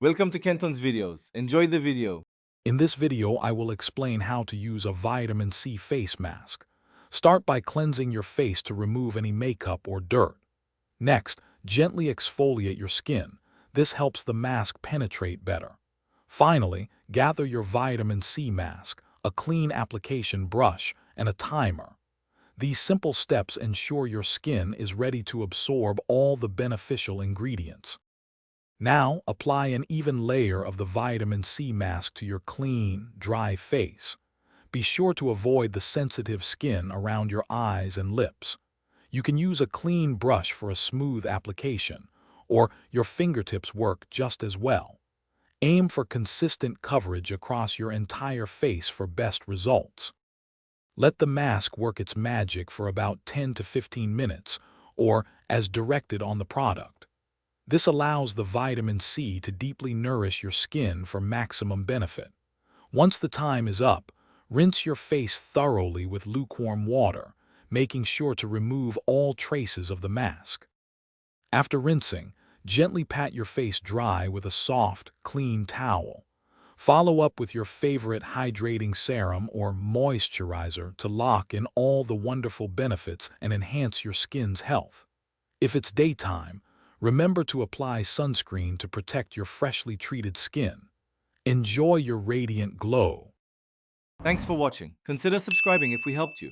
Welcome to Kenton's videos. Enjoy the video. In this video, I will explain how to use a vitamin C face mask. Start by cleansing your face to remove any makeup or dirt. Next, gently exfoliate your skin. This helps the mask penetrate better. Finally, gather your vitamin C mask, a clean application brush, and a timer. These simple steps ensure your skin is ready to absorb all the beneficial ingredients. Now, apply an even layer of the vitamin C mask to your clean, dry face. Be sure to avoid the sensitive skin around your eyes and lips. You can use a clean brush for a smooth application, or your fingertips work just as well. Aim for consistent coverage across your entire face for best results. Let the mask work its magic for about 10 to 15 minutes, or as directed on the product. This allows the vitamin C to deeply nourish your skin for maximum benefit. Once the time is up, rinse your face thoroughly with lukewarm water, making sure to remove all traces of the mask. After rinsing, gently pat your face dry with a soft, clean towel. Follow up with your favorite hydrating serum or moisturizer to lock in all the wonderful benefits and enhance your skin's health. If it's daytime, remember to apply sunscreen to protect your freshly treated skin. Enjoy your radiant glow. Thanks for watching. Consider subscribing if we helped you.